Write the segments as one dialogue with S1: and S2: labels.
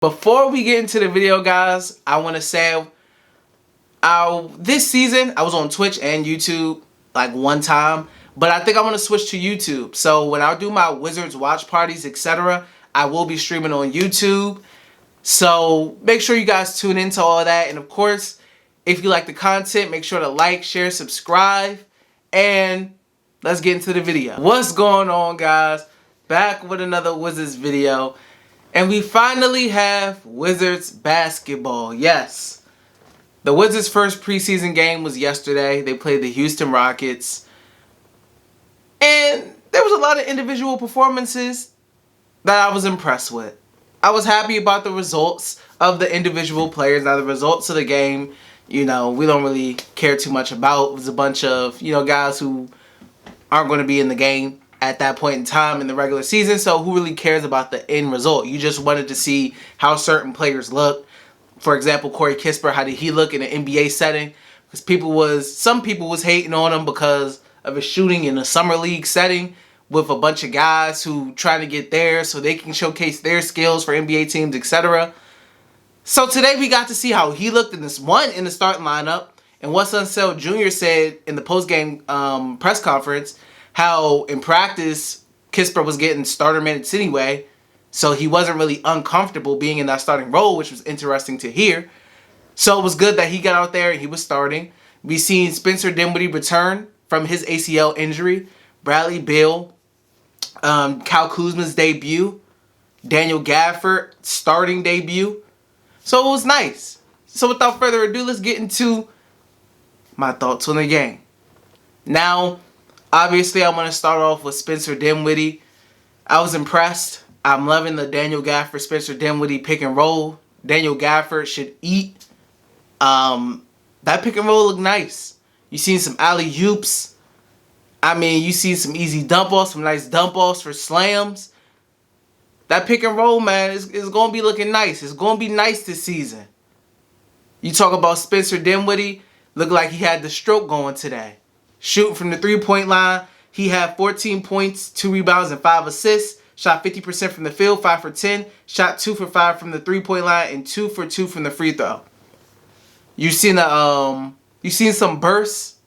S1: Before we get into the video, guys, I want to say this season I was on Twitch and YouTube like one time, but I think I want to switch to YouTube. So when I do my Wizards watch parties, etc., I will be streaming on YouTube. So make sure you guys tune into all that. And of course, if you like the content, make sure to like, share, subscribe, and let's get into the video. What's going on, guys? Back with another Wizards video. And we finally have Wizards basketball. Yes. The Wizards' first preseason game was yesterday. They played the Houston Rockets. And there was a lot of individual performances that I was impressed with. I was happy about the results of the individual players. Now, the results of the game, we don't really care too much about. It was a bunch of, guys who aren't going to be in the game at that point in time in the regular season. So who really cares about the end result? You just wanted to see how certain players look. For example, Corey Kispert, how did he look in an NBA setting? Because some people was hating on him because of his shooting in a summer league setting with a bunch of guys who trying to get there so they can showcase their skills for NBA teams, etc. So today we got to see how he looked in the starting lineup. And what Unseld Jr. said in the post-game press conference, how in practice Kispert was getting starter minutes anyway, so he wasn't really uncomfortable being in that starting role, which was interesting to hear. So it was good that he got out there and he was starting. We seen Spencer Dinwiddie return from his ACL injury, Bradley Beal, Kyle Kuzma's debut, Daniel Gafford starting debut. So it was nice. So without further ado, let's get into my thoughts on the game. Now, obviously, I want to start off with Spencer Dinwiddie. I was impressed. I'm loving the Daniel Gafford, Spencer Dinwiddie pick and roll. Daniel Gafford should eat. That pick and roll looked nice. You seen some alley-oops. You see some easy dump-offs, some nice dump-offs for slams. That pick and roll, man, is going to be looking nice. It's going to be nice this season. You talk about Spencer Dinwiddie, looked like he had the stroke going today. Shooting from the three-point line, he had 14 points, 2 rebounds, and 5 assists. Shot 50% from the field, 5 for 10. Shot 2 for 5 from the three-point line, and 2 for 2 from the free throw. You seen some bursts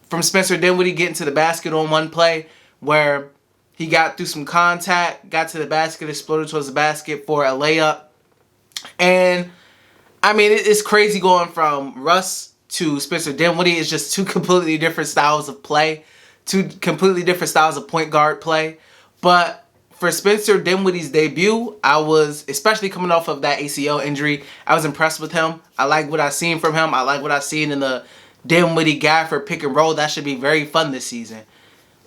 S1: from Spencer Dinwiddie getting to the basket on one play where he got through some contact, got to the basket, exploded towards the basket for a layup. And it's crazy going from Russ to Spencer Dinwiddie. It's just two completely different styles of play, two completely different styles of point guard play. But for Spencer Dinwiddie's debut, I was, especially coming off of that ACL injury, I was impressed with him. I like what I seen from him. I like what I seen in the Dinwiddie Gafford pick and roll. That should be very fun this season.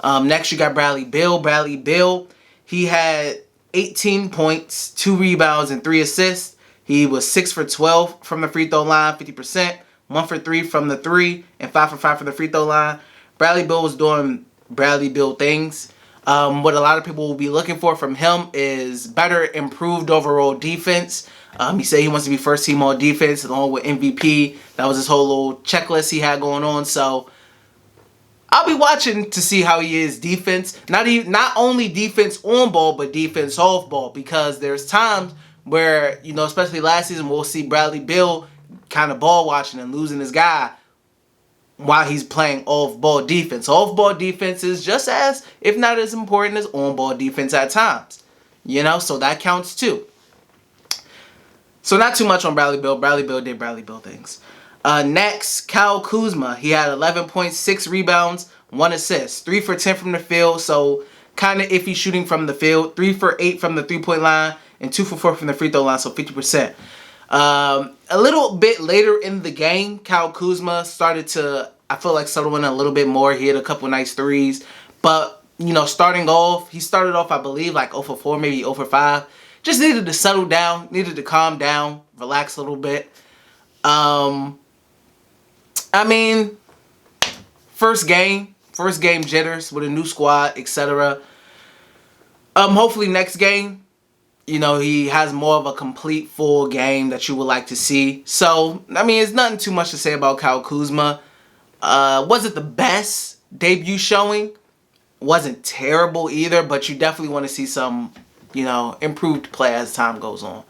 S1: Next, you got Bradley Beal. Bradley Beal, he had 18 points, 2 rebounds, and 3 assists. He was 6 for 12 from the free throw line, 50%. 1 for 3 from the 3, and 5 for 5 from the free throw line. Bradley Beal was doing Bradley Beal things. What a lot of people will be looking for from him is better, improved overall defense. He said he wants to be first team all defense along with MVP. That was his whole little checklist he had going on. So I'll be watching to see how he is defense. Not only defense on ball, but defense off ball. Because there's times where, especially last season, we'll see Bradley Beal kind of ball watching and losing his guy while he's playing off-ball defense. Off-ball defense is just as, if not as important as on-ball defense at times. So that counts too. So not too much on Bradley Beal. Bradley Beal did Bradley Beal things. Next, Kyle Kuzma. He had 11.6 rebounds, 1 assist. 3 for 10 from the field, so kind of iffy shooting from the field. 3 for 8 from the three-point line, and 2 for 4 from the free throw line, so 50%. A little bit later in the game, Kyle Kuzma started to, I feel like, settle in a little bit more. He hit a couple nice threes. But, starting off, he started off, I believe, like 0 for 4, maybe 0 for 5. Just needed to settle down, needed to calm down, relax a little bit. First game jitters with a new squad, etc. Hopefully next game, he has more of a complete full game that you would like to see. So, it's nothing too much to say about Kyle Kuzma. Was it the best debut showing? Wasn't terrible either, but you definitely want to see some, improved play as time goes on.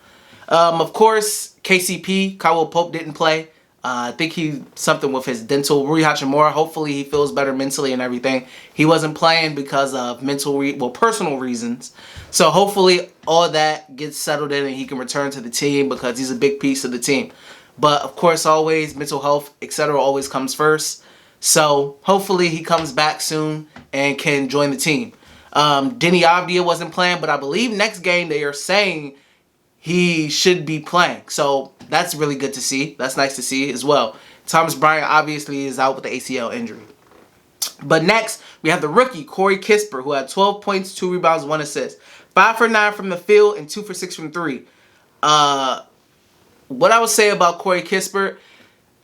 S1: Of course, KCP, Caldwell Pope didn't play. I think he something with his dental. Rui Hachimura, hopefully he feels better mentally and everything. He wasn't playing because of personal reasons. So hopefully all that gets settled in and he can return to the team because he's a big piece of the team. But of course, always mental health, etc. always comes first. So hopefully he comes back soon and can join the team. Denny Avdia wasn't playing, but I believe next game they are saying he should be playing. So that's really good to see. That's nice to see as well. Thomas Bryant obviously is out with the ACL injury. But next, we have the rookie, Corey Kispert, who had 12 points, 2 rebounds, 1 assist. 5 for 9 from the field and 2 for 6 from 3. What I would say about Corey Kispert,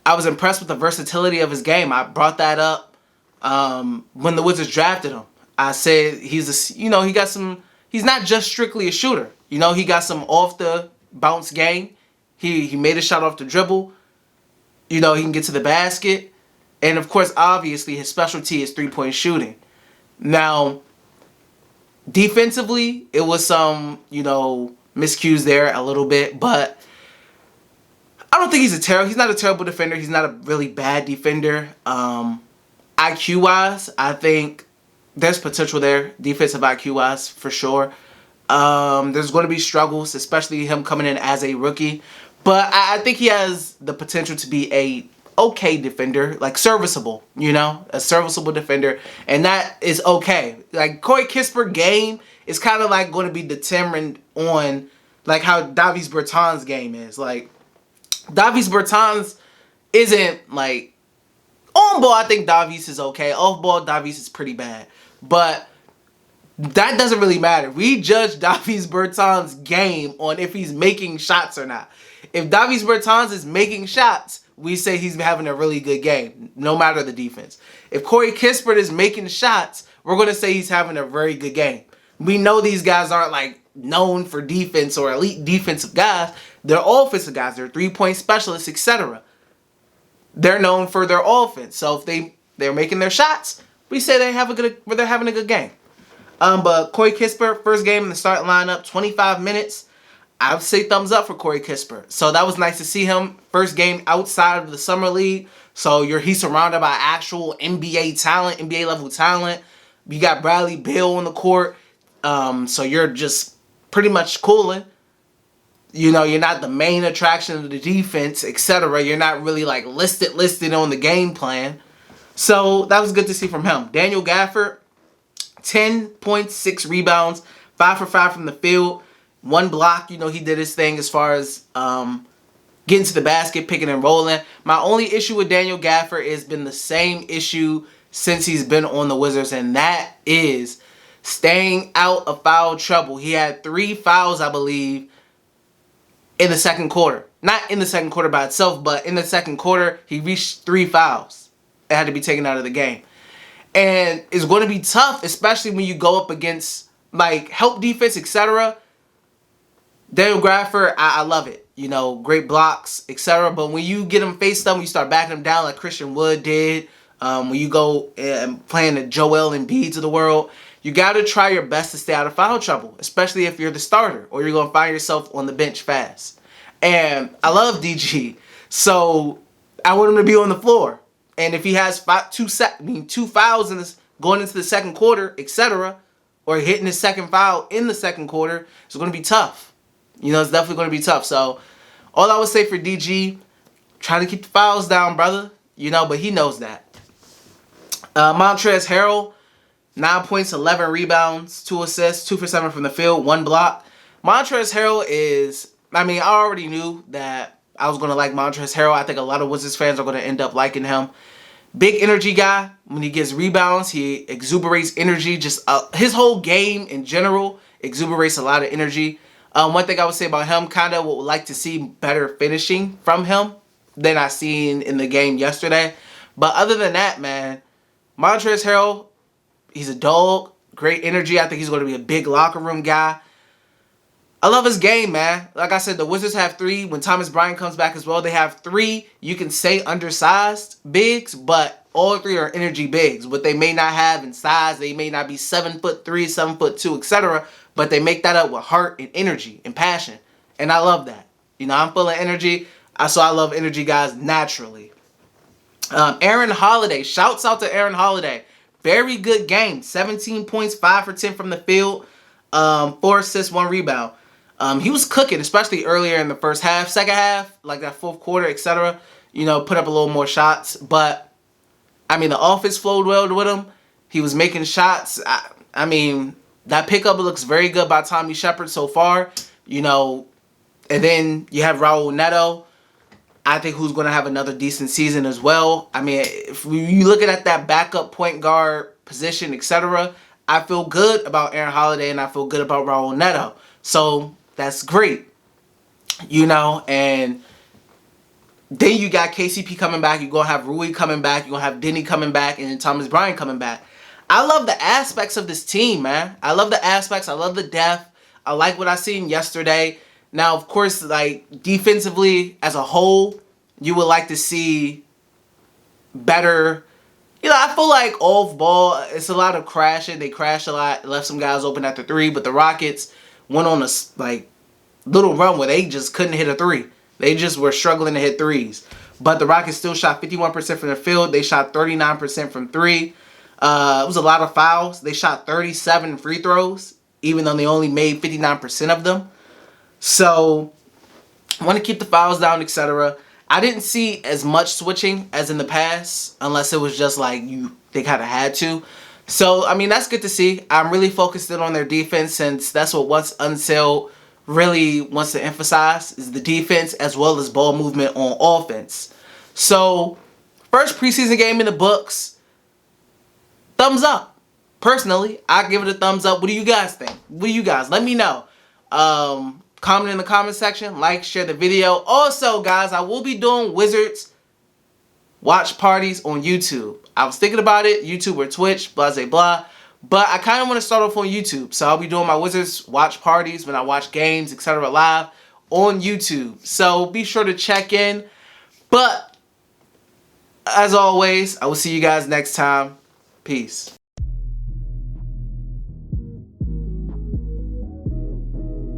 S1: I was impressed with the versatility of his game. I brought that up when the Wizards drafted him. I said he's not just strictly a shooter. He got some off the bounce game. He made a shot off the dribble. He can get to the basket. And of course, obviously, his specialty is 3-point shooting. Now, defensively, it was some, miscues there a little bit, but I don't think he's not a terrible defender. He's not a really bad defender. IQ-wise, I think there's potential there, defensive IQ-wise, for sure. There's going to be struggles, especially him coming in as a rookie. But I think he has the potential to be a okay defender, like serviceable, a serviceable defender. And that is okay. Like, Corey Kispert game is kind of like going to be determined on like how Davis Bertans' game is. Like, Davis Bertans isn't like, on ball, I think Davis is okay. Off ball, Davis is pretty bad. But that doesn't really matter. We judge Davis Bertans' game on if he's making shots or not. If Davis Bertans is making shots, we say he's having a really good game, no matter the defense. If Corey Kispert is making shots, we're going to say he's having a very good game. We know these guys aren't like known for defense or elite defensive guys. They're offensive guys. They're 3-point specialists, etc. They're known for their offense. So if they're making their shots, we say they're having a good game. But Corey Kispert, first game in the starting lineup, 25 minutes. I would say thumbs up for Corey Kispert. So that was nice to see him. First game outside of the summer league. So he's surrounded by actual NBA talent, NBA level talent. You got Bradley Beal on the court. So you're just pretty much cooling. You're not the main attraction of the defense, etc. You're not really like listed on the game plan. So that was good to see from him. Daniel Gafford, 10 points, 6 rebounds, 5 for 5 from the field, 1 block. He did his thing as far as getting to the basket, picking and rolling. My only issue with Daniel Gafford has been the same issue since he's been on the Wizards, and that is staying out of foul trouble. He had 3 fouls, I believe, in the second quarter. Not in the second quarter by itself, but in the second quarter, he reached 3 fouls. It had to be taken out of the game. And it's going to be tough, especially when you go up against, like, help defense, etc. Daniel Gafford, I love it. Great blocks, etc. But when you get him faced up, you start backing him down like Christian Wood did. When you go and playing the Joel Embiids of the world, you got to try your best to stay out of foul trouble, especially if you're the starter or you're going to find yourself on the bench fast. And I love DG, so I want him to be on the floor. And if he has 2 fouls going into the second quarter, etc., or hitting his second foul in the second quarter, it's going to be tough. It's definitely going to be tough. So all I would say for DG, try to keep the fouls down, brother. But he knows that. Montrezl Harrell, 9 points, 11 rebounds, 2 assists, 2 for 7 from the field, 1 block. Montrezl Harrell is, I already knew that I was going to like Montrezl Harrell. I think a lot of Wizards fans are going to end up liking him. Big energy guy. When he gets rebounds, he exuberates energy. Just his whole game in general exuberates a lot of energy. One thing I would say about him, kind of would like to see better finishing from him than I seen in the game yesterday. But other than that, man, Montrezl Harrell, he's a dog. Great energy. I think he's going to be a big locker room guy. I love his game, man. Like I said, the Wizards have 3. When Thomas Bryant comes back as well, they have 3, you can say undersized bigs, but all 3 are energy bigs. What they may not have in size, they may not be 7'3", 7'2", etc., but they make that up with heart and energy and passion. And I love that. You know, I'm full of energy. So I love energy guys naturally. Aaron Holiday. Shouts out to Aaron Holiday. Very good game. 17 points, 5 for 10 from the field. 4 assists, 1 rebound. He was cooking, especially earlier in the first half. Second half, like that fourth quarter, etc. You know, put up a little more shots. But, I mean, the offense flowed well with him. He was making shots. I mean, that pickup looks very good by Tommy Shepard so far. You know, and then you have Raul Neto. I think who's going to have another decent season as well. I mean, if you look at that backup point guard position, etc., I feel good about Aaron Holiday and I feel good about Raul Neto. So that's great. You know, and then you got KCP coming back. You're going to have Rui coming back. You're going to have Denny coming back. And then Thomas Bryant coming back. I love the aspects of this team, man. I love the aspects. I love the depth. I like what I seen yesterday. Now, of course, like, defensively as a whole, you would like to see better. You know, I feel like off ball, it's a lot of crashing. They crashed a lot, left some guys open at the 3, but the Rockets went on a, like, little run where they just couldn't hit a 3. They just were struggling to hit 3s. But the Rockets still shot 51% from the field. They shot 39% from 3. It was a lot of fouls. They shot 37 free throws, even though they only made 59% of them. So, I want to keep the fouls down, etc. I didn't see as much switching as in the past, unless it was just like they kind of had to. So, I mean, that's good to see. I'm really focused in on their defense, since that's what What's Unsailed really wants to emphasize, is the defense as well as ball movement on offense. So, first preseason game in the books. Thumbs up. Personally, I give it a thumbs up. What do you guys think? What do you guys? Let me know. Comment in the comment section. Like, share the video. Also, guys, I will be doing Wizards watch parties on YouTube. I was thinking about it. YouTube or Twitch, blah, blah, blah. But I kind of want to start off on YouTube. So I'll be doing my Wizards watch parties when I watch games, etc. live on YouTube. So be sure to check in. But, as always, I will see you guys next time. Peace.